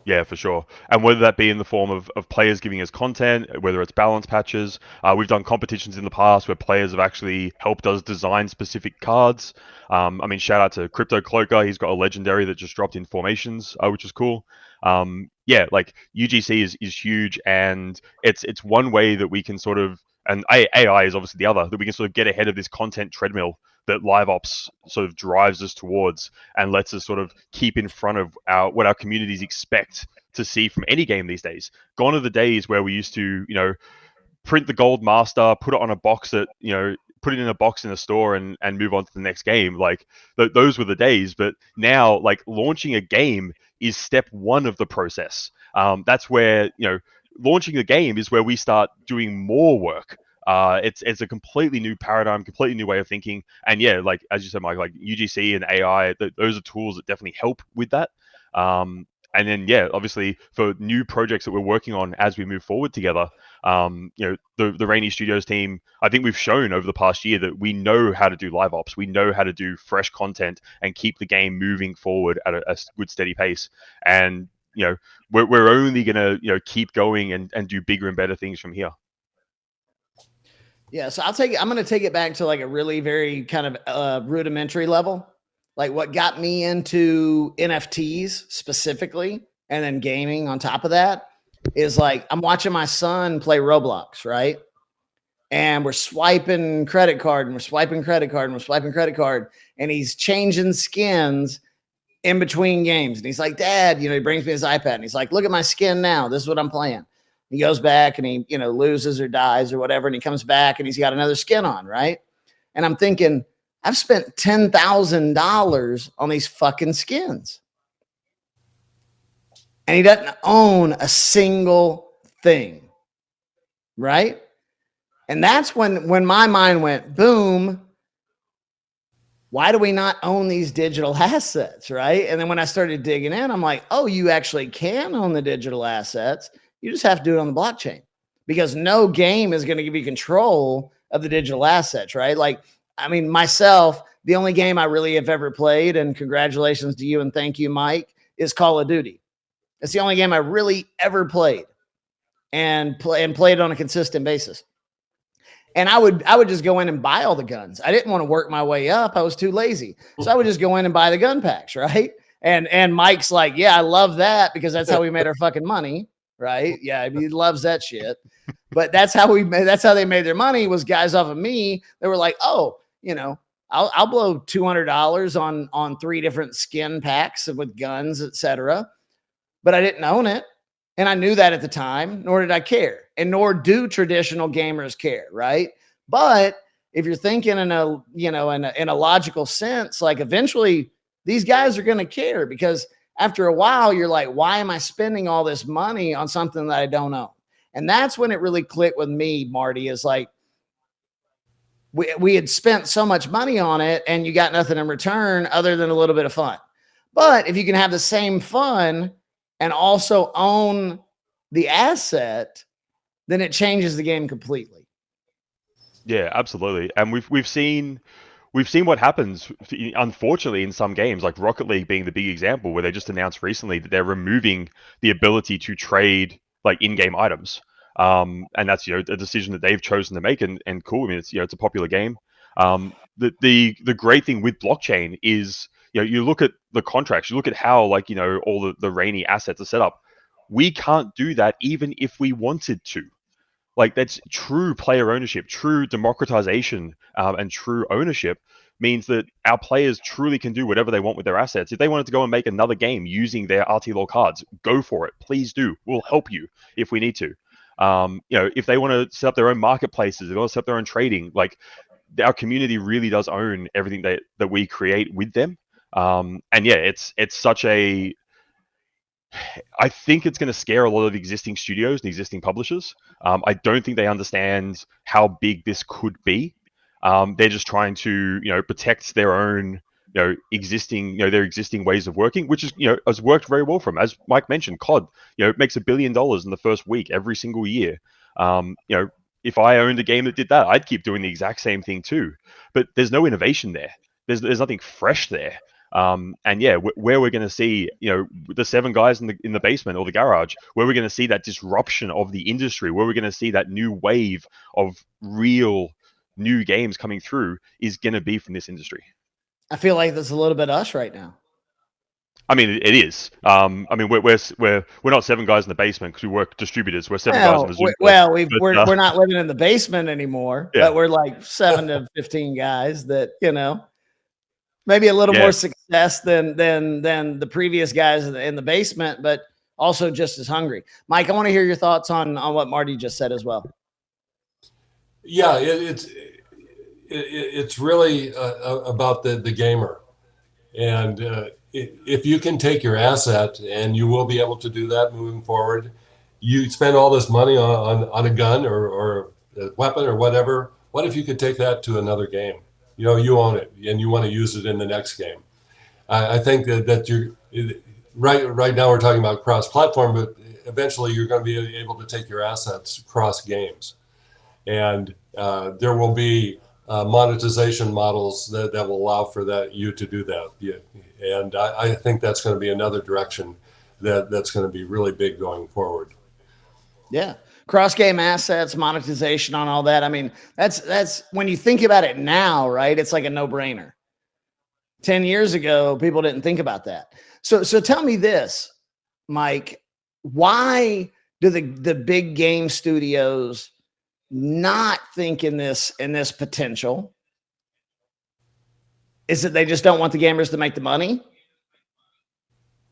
Yeah, for sure. And whether that be in the form of players giving us content, whether it's balance patches, we've done competitions in the past where players have actually helped us design specific cards. Shout out to Crypto Cloaker. He's got a legendary that just dropped in formations, which is cool. UGC is huge, and it's one way that we can sort of, and AI is obviously the other, that we can sort of get ahead of this content treadmill that live ops sort of drives us towards, and lets us sort of keep in front of what our communities expect to see from any game these days. Gone are the days where we used to, print the gold master, put it on a box that, put it in a box in a store and move on to the next game. Like those were the days. But now, launching a game is step one of the process. That's where, launching a game is where we start doing more work. It's a completely new paradigm, completely new way of thinking. And yeah, like as you said, Mike, like UGC and AI, those are tools that definitely help with that. And then yeah, obviously for new projects that we're working on as we move forward together, the Raini Studios team, I think we've shown over the past year that we know how to do live ops, we know how to do fresh content and keep the game moving forward at a good steady pace. And we're only gonna keep going and do bigger and better things from here. Yeah, so I'm going to take it back to like a really very kind of rudimentary level. Like what got me into NFTs specifically, and then gaming on top of that, is like I'm watching my son play Roblox, right? And we're swiping credit card and we're swiping credit card and we're swiping credit card, and he's changing skins in between games. And he's like, Dad, he brings me his iPad and he's like, look at my skin now. This is what I'm playing. He goes back and he, loses or dies or whatever. And he comes back and he's got another skin on, right? And I'm thinking, I've spent $10,000 on these fucking skins. And he doesn't own a single thing, right? And that's when my mind went, boom, why do we not own these digital assets, right? And then when I started digging in, I'm like, oh, you actually can own the digital assets. You just have to do it on the blockchain, because no game is going to give you control of the digital assets, right? Like, I mean, myself, the only game I really have ever played, and congratulations to you and thank you, Mike, is Call of Duty. It's the only game I really ever played and played on a consistent basis. And I would just go in and buy all the guns. I didn't want to work my way up. I was too lazy. So I would just go in and buy the gun packs, right? And Mike's like, yeah, I love that because that's how we made our fucking money. Right. Yeah. He loves that shit. But that's how they made their money, was guys off of me. They were like, oh, I'll blow $200 on 3 different skin packs with guns, etc. But I didn't own it. And I knew that at the time, nor did I care. And nor do traditional gamers care. Right. But if you're thinking in a logical sense, like eventually these guys are going to care, because after a while, you're like, why am I spending all this money on something that I don't own? And that's when it really clicked with me, Marty, is like, we had spent so much money on it and you got nothing in return other than a little bit of fun. But if you can have the same fun and also own the asset, then it changes the game completely. Yeah, absolutely. And we've seen what happens, unfortunately, in some games, like Rocket League being the big example, where they just announced recently that they're removing the ability to trade like in-game items. And that's a decision that they've chosen to make, and cool. I mean, it's a popular game. The great thing with blockchain is you look at the contracts, you look at how all the Raini assets are set up. We can't do that even if we wanted to. Like, that's true player ownership, true democratization, and true ownership means that our players truly can do whatever they want with their assets. If they wanted to go and make another game using their RT-Law cards, go for it. Please do. We'll help you if we need to. If they want to set up their own marketplaces, they want to set up their own trading, like, our community really does own everything that we create with them. And yeah, it's such a... I think it's going to scare a lot of existing studios and existing publishers. I don't think they understand how big this could be. They're just trying to, protect their own, existing ways of working, which is, has worked very well for them. As Mike mentioned, COD, makes $1 billion in the first week every single year. If I owned a game that did that, I'd keep doing the exact same thing too. But there's no innovation there. There's nothing fresh there. And yeah, where we're going to see, the 7 guys in the basement or the garage, where we're going to see that disruption of the industry, where we're going to see that new wave of real new games coming through, is going to be from this industry. I feel like that's a little bit us right now. I mean, it is. I mean, we're not 7 guys in the basement because we work distributors. We're 7 guys in the Zoom. Well, we're not living in the basement anymore, yeah. But we're like 7 to 15 guys that, maybe a little more success than the previous guys in the basement, but also just as hungry. Mike, I want to hear your thoughts on what Marty just said as well. Yeah, it's really about the gamer, and if you can take your asset, and you will be able to do that moving forward. You spend all this money on a gun or weapon or whatever. What if you could take that to another game? You know, you own it and you want to use it in the next game. I think that you're right now we're talking about cross-platform, but eventually you're going to be able to take your assets across games, and there will be monetization models that will allow for you to do that. Yeah. And I think that's going to be another direction that's going to be really big going forward. Yeah. Cross game assets, monetization on all that. I mean, that's when you think about it now, right? It's like a no-brainer. 10 years ago, people didn't think about that. So tell me this, Mike, why do the big game studios not think in this potential? Is it they just don't want the gamers to make the money?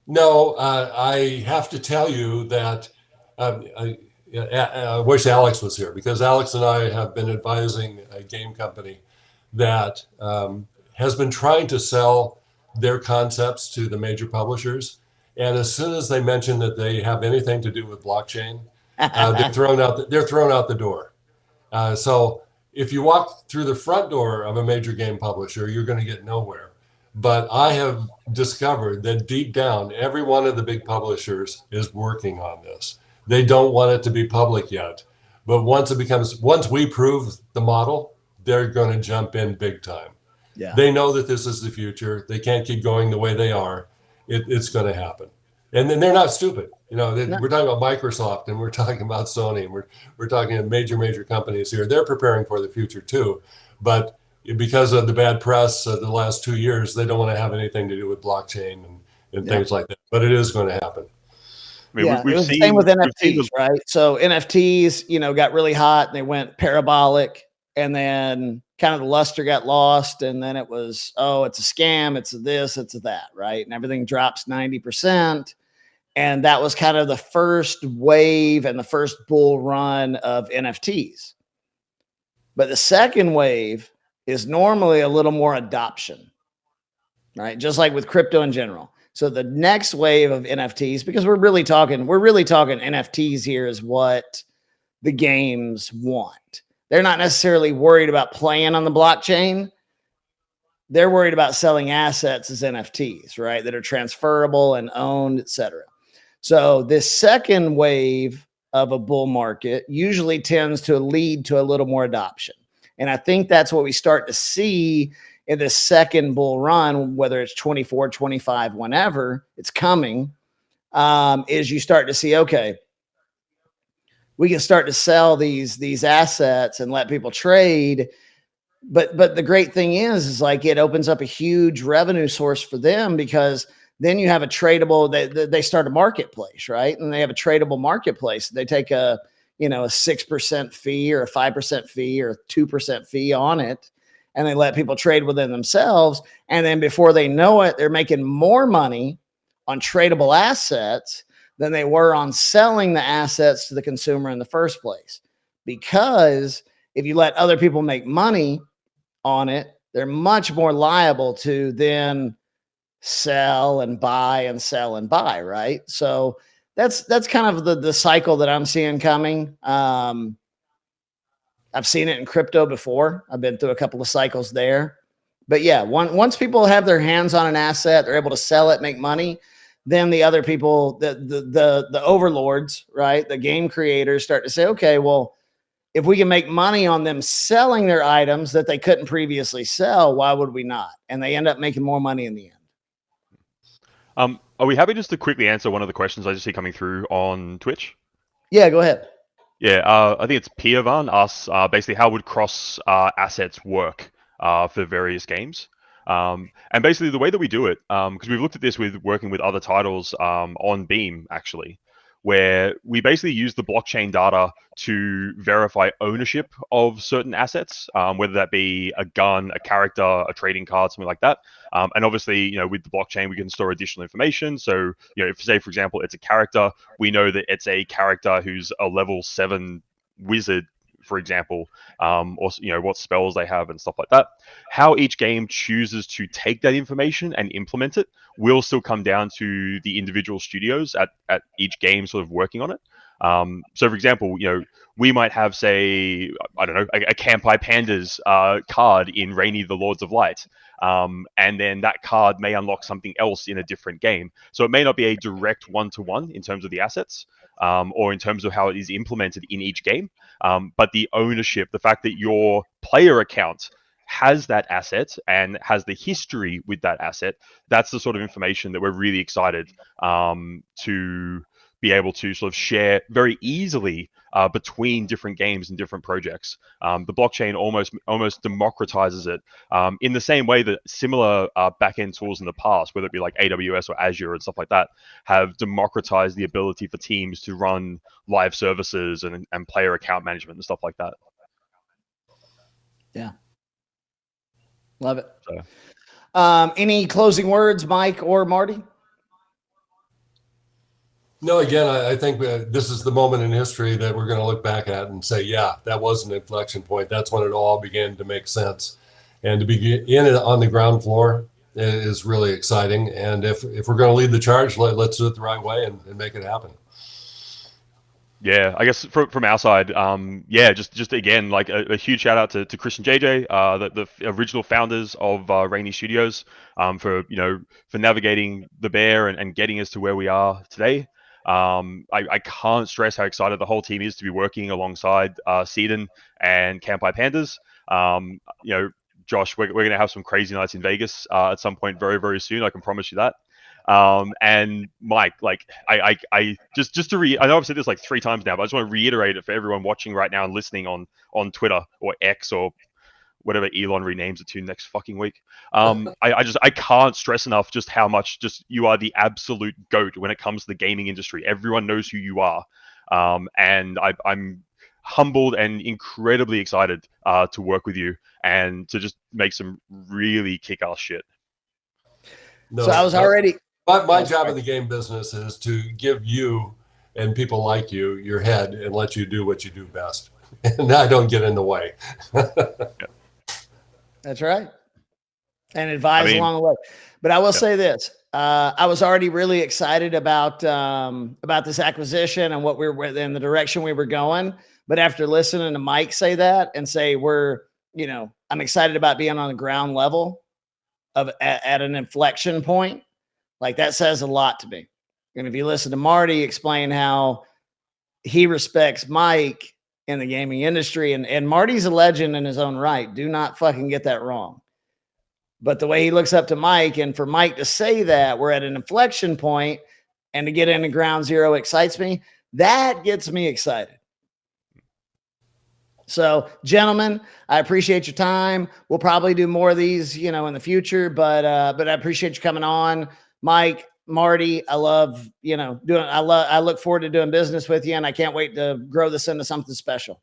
No, I have to tell you that I wish Alex was here, because Alex and I have been advising a game company that has been trying to sell their concepts to the major publishers. And as soon as they mention that they have anything to do with blockchain, they're thrown out the door. So if you walk through the front door of a major game publisher, you're going to get nowhere. But I have discovered that deep down, every one of the big publishers is working on this. They don't want it to be public yet. But once we prove the model, they're going to jump in big time. Yeah. They know that this is the future. They can't keep going the way they are. It's going to happen. And then they're not stupid. You know, we're talking about Microsoft, and we're talking about Sony, and we're talking about major companies here. They're preparing for the future too. But because of the bad press the last 2 years, they don't want to have anything to do with blockchain and things like that. But it is going to happen. I mean, it was the same with NFTs, right? So NFTs, got really hot and they went parabolic, and then kind of the luster got lost, and then it was, it's a scam, it's this, it's that, right? And everything drops 90%. And that was kind of the first wave and the first bull run of NFTs. But the second wave is normally a little more adoption, right? Just like with crypto in general. So the next wave of NFTs, because we're really talking NFTs here, is what the games want. They're not necessarily worried about playing on the blockchain. They're worried about selling assets as NFTs, right? That are transferable and owned, etc. So this second wave of a bull market usually tends to lead to a little more adoption. And I think that's what we start to see in the second bull run, whether it's 24, 25, whenever it's coming, is you start to see, okay, we can start to sell these assets and let people trade. But the great thing is like it opens up a huge revenue source for them, because then you have a tradable, they start a marketplace, right? And they have a tradable marketplace. They take a 6% fee or a 5% fee or a 2% fee on it, and they let people trade within themselves. And then before they know it, they're making more money on tradable assets than they were on selling the assets to the consumer in the first place. Because if you let other people make money on it, they're much more liable to then sell and buy and sell and buy, right? So that's kind of the cycle that I'm seeing coming. I've seen it in crypto before. I've been through a couple of cycles there. But yeah, once people have their hands on an asset, they're able to sell it, make money, then the other people, the overlords, right? The game creators start to say, okay, well, if we can make money on them selling their items that they couldn't previously sell, why would we not? And they end up making more money in the end. Are we happy just to quickly answer one of the questions I just see coming through on Twitch? Yeah, go ahead. Yeah, I think it's Piavan asks basically how would cross assets work for various games? And basically the way that we do it, because we've looked at this with working with other titles on Beam actually, where we basically use the blockchain data to verify ownership of certain assets, whether that be a gun, a character, a trading card, something like that. And obviously, with the blockchain, we can store additional information. So, if say, for example, it's a character, we know that it's a character who's a level 7 wizard, for example, or what spells they have and stuff like that. How each game chooses to take that information and implement it will still come down to the individual studios at each game sort of working on it. So, for example, we might have, say, I don't know, a Kanpai Pandas card in Raini, the Lords of Light. And then that card may unlock something else in a different game. So it may not be a direct one-to-one in terms of the assets, or in terms of how it is implemented in each game. But the ownership, the fact that your player account has that asset and has the history with that asset, that's the sort of information that we're really excited to be able to sort of share very easily between different games and different projects. The blockchain almost democratizes it in the same way that similar backend tools in the past, whether it be like AWS or Azure and stuff like that, have democratized the ability for teams to run live services and player account management and stuff like that. Yeah. Love it. So. Any closing words, Mike or Marty? No, again, I think this is the moment in history that we're going to look back at and say, yeah, that was an inflection point. That's when it all began to make sense. And to be in it on the ground floor is really exciting. And if we're going to lead the charge, let's do it the right way and make it happen. Yeah, I guess from our side, just again, like a huge shout out to Chris and JJ, the original founders of Raini Studios, for navigating the bear and getting us to where we are today. I can't stress how excited the whole team is to be working alongside CEDEN and Kanpai Pandas. Josh, we're going to have some crazy nights in Vegas at some point very, very soon. I can promise you that. And Mike, like I just to I know I've said this like 3 times now, but I just want to reiterate it for everyone watching right now and listening on Twitter or X or whatever Elon renames it to next fucking week. I can't stress enough just how much just you are the absolute GOAT when it comes to the gaming industry. Everyone knows who you are. And I'm humbled and incredibly excited to work with you and to just make some really kick-ass shit. No, so I was already... My job in the game business is to give you and people like you your head and let you do what you do best. And I don't get in the way. That's right. And advise along the way. But I will say this. I was already really excited about this acquisition and what we were in the direction we were going. But after listening to Mike say that and say I'm excited about being on the ground level at an inflection point, like that says a lot to me. And if you listen to Marty explain how he respects Mike in the gaming industry, and Marty's a legend in his own right. Do not fucking get that wrong. But the way he looks up to Mike, and for Mike to say that we're at an inflection point and to get into ground zero excites me, that gets me excited. So, gentlemen, I appreciate your time. We'll probably do more of these, in the future, but I appreciate you coming on. Mike, Marty, I love, I look forward to doing business with you, and I can't wait to grow this into something special.